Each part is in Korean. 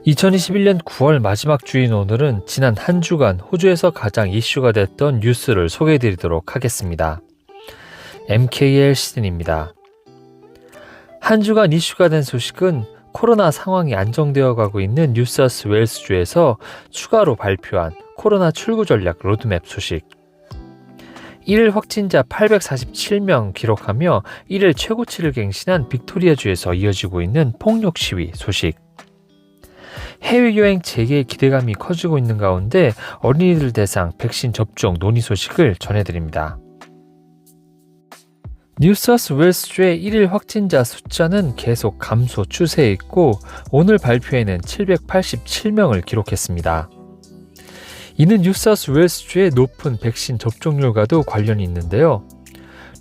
2021년 9월 마지막 주인 오늘은 지난 한 주간 호주에서 가장 이슈가 됐던 뉴스를 소개해드리도록 하겠습니다. MKL 시즌입니다. 한 주간 이슈가 된 소식은 코로나 상황이 안정되어 가고 있는 뉴사우스웨일스주에서 추가로 발표한 코로나 출구 전략 로드맵 소식, 1일 확진자 847명 기록하며 1일 최고치를 갱신한 빅토리아주에서 이어지고 있는 폭력 시위 소식, 해외여행 재개의 기대감이 커지고 있는 가운데 어린이들 대상 백신 접종 논의 소식을 전해드립니다. 뉴사우스웨일스주의 1일 확진자 숫자는 계속 감소 추세에 있고 오늘 발표에는 787명을 기록했습니다. 이는 뉴사우스웨일스주의 높은 백신 접종률과도 관련이 있는데요.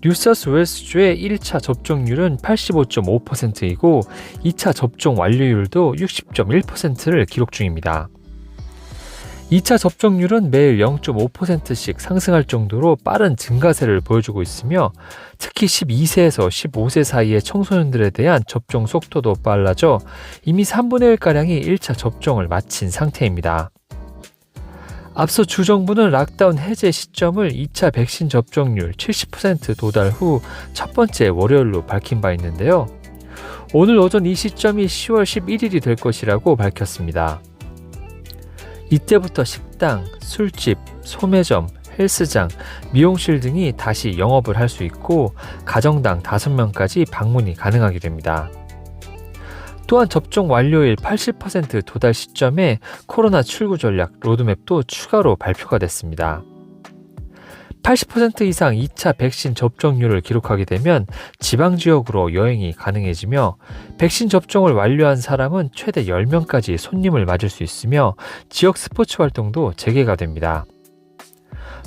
뉴사우스웨일스주의 1차 접종률은 85.5%이고 2차 접종 완료율도 60.1%를 기록 중입니다. 2차 접종률은 매일 0.5%씩 상승할 정도로 빠른 증가세를 보여주고 있으며 특히 12세에서 15세 사이의 청소년들에 대한 접종 속도도 빨라져 이미 3분의 1가량이 1차 접종을 마친 상태입니다. 앞서 주정부는 락다운 해제 시점을 2차 백신 접종률 70% 도달 후 첫 번째 월요일로 밝힌 바 있는데요. 오늘 오전 이 시점이 10월 11일이 될 것이라고 밝혔습니다. 이때부터 식당, 술집, 소매점, 헬스장, 미용실 등이 다시 영업을 할 수 있고 가정당 5명까지 방문이 가능하게 됩니다. 또한 접종 완료일 80% 도달 시점에 코로나 출구 전략 로드맵도 추가로 발표가 됐습니다. 80% 이상 2차 백신 접종률을 기록하게 되면 지방지역으로 여행이 가능해지며 백신 접종을 완료한 사람은 최대 10명까지 손님을 맞을 수 있으며 지역 스포츠 활동도 재개가 됩니다.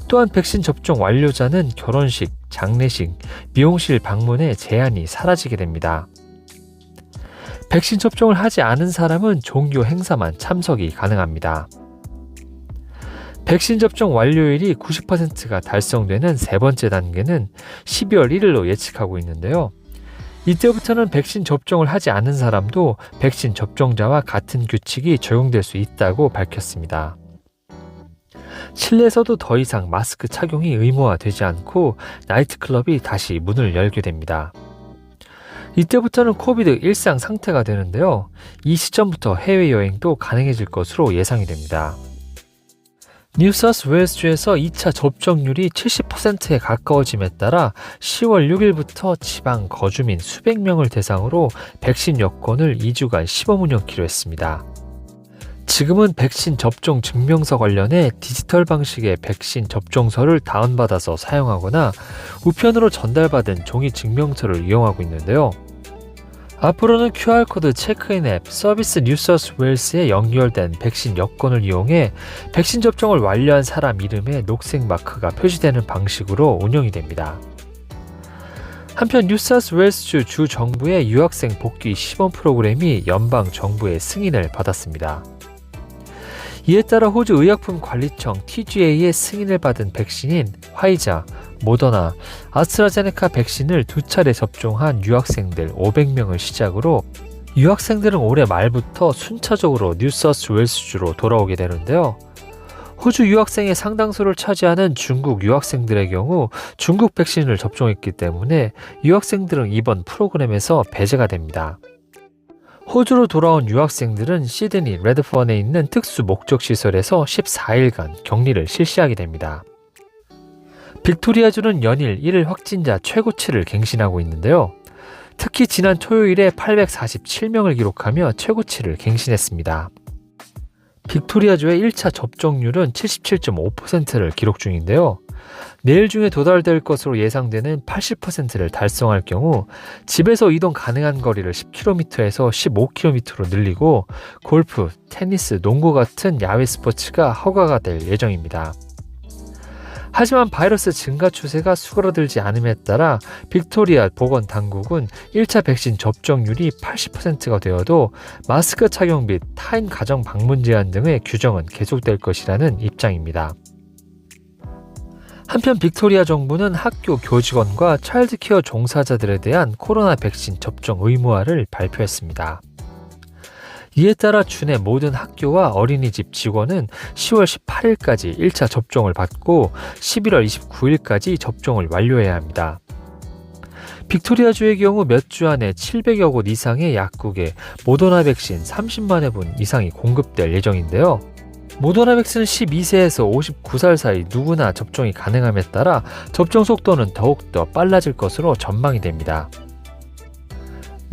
또한 백신 접종 완료자는 결혼식, 장례식, 미용실 방문에 제한이 사라지게 됩니다. 백신 접종을 하지 않은 사람은 종교 행사만 참석이 가능합니다. 백신 접종 완료율이 90%가 달성되는 세 번째 단계는 12월 1일로 예측하고 있는데요. 이때부터는 백신 접종을 하지 않은 사람도 백신 접종자와 같은 규칙이 적용될 수 있다고 밝혔습니다. 실내에서도 더 이상 마스크 착용이 의무화되지 않고 나이트클럽이 다시 문을 열게 됩니다. 이때부터는 코비드 일상 상태가 되는데요. 이 시점부터 해외여행도 가능해질 것으로 예상이 됩니다. 뉴사우스웨일스주에서 2차 접종률이 70%에 가까워짐에 따라 10월 6일부터 지방 거주민 수백 명을 대상으로 백신 여권을 2주간 시범 운영키로 했습니다. 지금은 백신 접종 증명서 관련해 디지털 방식의 백신 접종서를 다운받아서 사용하거나 우편으로 전달받은 종이 증명서를 이용하고 있는데요. 앞으로는 QR코드 체크인 앱 서비스 뉴사우스웨일스에 연결된 백신 여권을 이용해 백신 접종을 완료한 사람 이름에 녹색 마크가 표시되는 방식으로 운영이 됩니다. 한편 뉴사우스웨일스주 주 정부의 유학생 복귀 시범 프로그램이 연방 정부의 승인을 받았습니다. 이에 따라 호주 의약품관리청 TGA의 승인을 받은 백신인 화이자, 모더나, 아스트라제네카 백신을 2차례 접종한 유학생들 500명을 시작으로 유학생들은 올해 말부터 순차적으로 뉴사우스웨일스주로 돌아오게 되는데요. 호주 유학생의 상당수를 차지하는 중국 유학생들의 경우 중국 백신을 접종했기 때문에 유학생들은 이번 프로그램에서 배제가 됩니다. 호주로 돌아온 유학생들은 시드니 레드펀에 있는 특수 목적 시설에서 14일간 격리를 실시하게 됩니다. 빅토리아주는 연일 1일 확진자 최고치를 갱신하고 있는데요. 특히 지난 토요일에 847명을 기록하며 최고치를 갱신했습니다. 빅토리아주의 1차 접종률은 77.5%를 기록 중인데요. 내일 중에 도달될 것으로 예상되는 80%를 달성할 경우 집에서 이동 가능한 거리를 10km에서 15km로 늘리고 골프, 테니스, 농구 같은 야외 스포츠가 허가가 될 예정입니다. 하지만 바이러스 증가 추세가 수그러들지 않음에 따라 빅토리아 보건당국은 1차 백신 접종률이 80%가 되어도 마스크 착용 및 타인 가정 방문 제한 등의 규정은 계속될 것이라는 입장입니다. 한편 빅토리아 정부는 학교 교직원과 차일드케어 종사자들에 대한 코로나 백신 접종 의무화를 발표했습니다. 이에 따라 주내 모든 학교와 어린이집 직원은 10월 18일까지 1차 접종을 받고 11월 29일까지 접종을 완료해야 합니다. 빅토리아주의 경우 몇 주 안에 700여 곳 이상의 약국에 모더나 백신 30만 회분 이상이 공급될 예정인데요. 모더나 백신은 12세에서 59살 사이 누구나 접종이 가능함에 따라 접종 속도는 더욱더 빨라질 것으로 전망이 됩니다.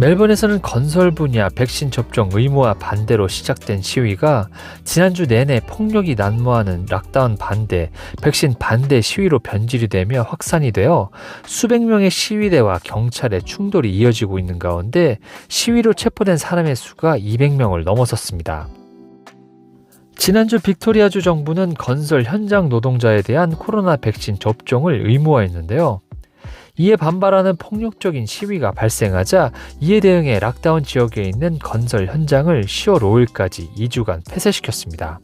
멜번에서는 건설 분야 백신 접종 의무화 반대로 시작된 시위가 지난주 내내 폭력이 난무하는 락다운 반대, 백신 반대 시위로 변질이 되며 확산이 되어 수백 명의 시위대와 경찰의 충돌이 이어지고 있는 가운데 시위로 체포된 사람의 수가 200명을 넘어섰습니다. 지난주 빅토리아주 정부는 건설 현장 노동자에 대한 코로나 백신 접종을 의무화했는데요. 이에 반발하는 폭력적인 시위가 발생하자 이에 대응해 락다운 지역에 있는 건설 현장을 10월 5일까지 2주간 폐쇄시켰습니다.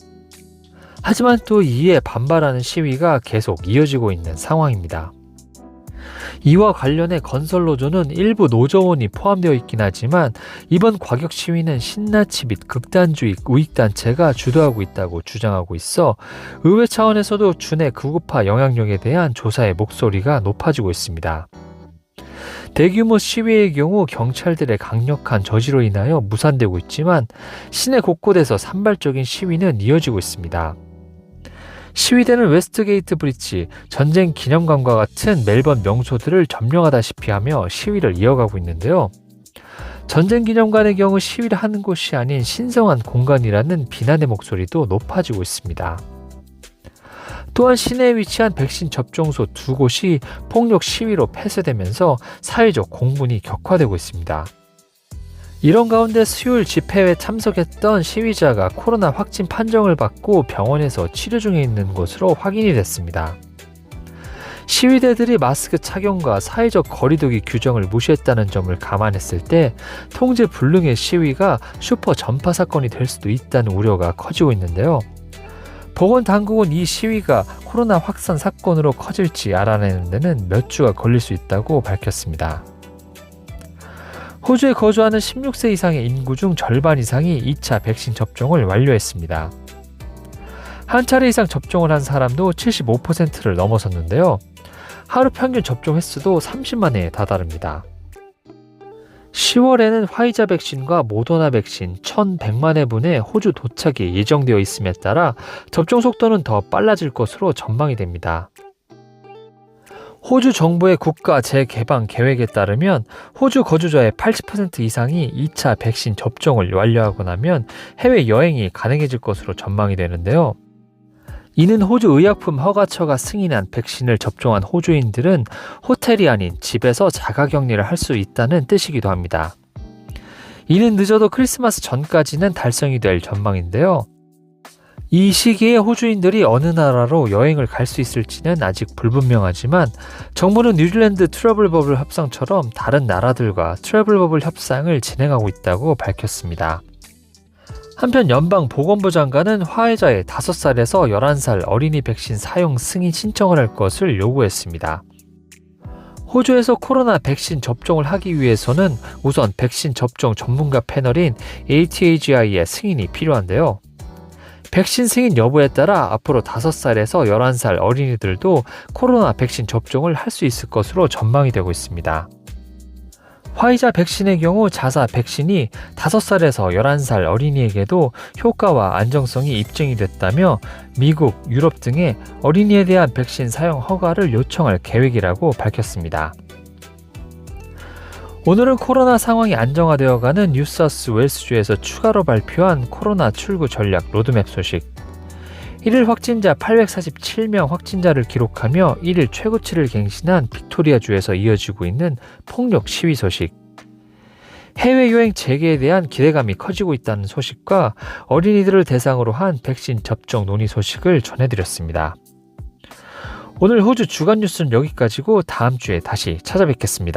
하지만 또 이에 반발하는 시위가 계속 이어지고 있는 상황입니다. 이와 관련해 건설노조는 일부 노조원이 포함되어 있긴 하지만 이번 과격 시위는 신나치 및 극단주의 우익단체가 주도하고 있다고 주장하고 있어 의회 차원에서도 주내 극우파 영향력에 대한 조사의 목소리가 높아지고 있습니다. 대규모 시위의 경우 경찰들의 강력한 저지로 인하여 무산되고 있지만 시내 곳곳에서 산발적인 시위는 이어지고 있습니다. 시위대는 웨스트게이트 브릿지, 전쟁 기념관과 같은 멜번 명소들을 점령하다시피 하며 시위를 이어가고 있는데요. 전쟁 기념관의 경우 시위를 하는 곳이 아닌 신성한 공간이라는 비난의 목소리도 높아지고 있습니다. 또한 시내에 위치한 백신 접종소 2곳이 폭력 시위로 폐쇄되면서 사회적 공분이 격화되고 있습니다. 이런 가운데 수요일 집회에 참석했던 시위자가 코로나 확진 판정을 받고 병원에서 치료 중에 있는 것으로 확인이 됐습니다. 시위대들이 마스크 착용과 사회적 거리두기 규정을 무시했다는 점을 감안했을 때 통제 불능의 시위가 슈퍼 전파 사건이 될 수도 있다는 우려가 커지고 있는데요. 보건당국은 이 시위가 코로나 확산 사건으로 커질지 알아내는 데는 몇 주가 걸릴 수 있다고 밝혔습니다. 호주에 거주하는 16세 이상의 인구 중 절반 이상이 2차 백신 접종을 완료했습니다. 한 차례 이상 접종을 한 사람도 75%를 넘어섰는데요. 하루 평균 접종 횟수도 30만 회에 다다릅니다. 10월에는 화이자 백신과 모더나 백신 1,100만 회분의 호주 도착이 예정되어 있음에 따라 접종 속도는 더 빨라질 것으로 전망이 됩니다. 호주 정부의 국가 재개방 계획에 따르면 호주 거주자의 80% 이상이 2차 백신 접종을 완료하고 나면 해외여행이 가능해질 것으로 전망이 되는데요. 이는 호주 의약품 허가처가 승인한 백신을 접종한 호주인들은 호텔이 아닌 집에서 자가격리를 할 수 있다는 뜻이기도 합니다. 이는 늦어도 크리스마스 전까지는 달성이 될 전망인데요. 이 시기에 호주인들이 어느 나라로 여행을 갈 수 있을지는 아직 불분명하지만 정부는 뉴질랜드 트래블 버블 협상처럼 다른 나라들과 트래블 버블 협상을 진행하고 있다고 밝혔습니다. 한편 연방보건부 장관은 화이자의 5살에서 11살 어린이 백신 사용 승인 신청을 할 것을 요구했습니다. 호주에서 코로나 백신 접종을 하기 위해서는 우선 백신 접종 전문가 패널인 ATAGI의 승인이 필요한데요. 백신 승인 여부에 따라 앞으로 5살에서 11살 어린이들도 코로나 백신 접종을 할 수 있을 것으로 전망이 되고 있습니다. 화이자 백신의 경우 자사 백신이 5살에서 11살 어린이에게도 효과와 안정성이 입증이 됐다며 미국, 유럽 등의 어린이에 대한 백신 사용 허가를 요청할 계획이라고 밝혔습니다. 오늘은 코로나 상황이 안정화되어가는 뉴사우스 웨일스주에서 추가로 발표한 코로나 출구 전략 로드맵 소식, 1일 확진자 847명 확진자를 기록하며 1일 최고치를 갱신한 빅토리아주에서 이어지고 있는 폭력 시위 소식, 해외여행 재개에 대한 기대감이 커지고 있다는 소식과 어린이들을 대상으로 한 백신 접종 논의 소식을 전해드렸습니다. 오늘 호주 주간 뉴스는 여기까지고 다음 주에 다시 찾아뵙겠습니다.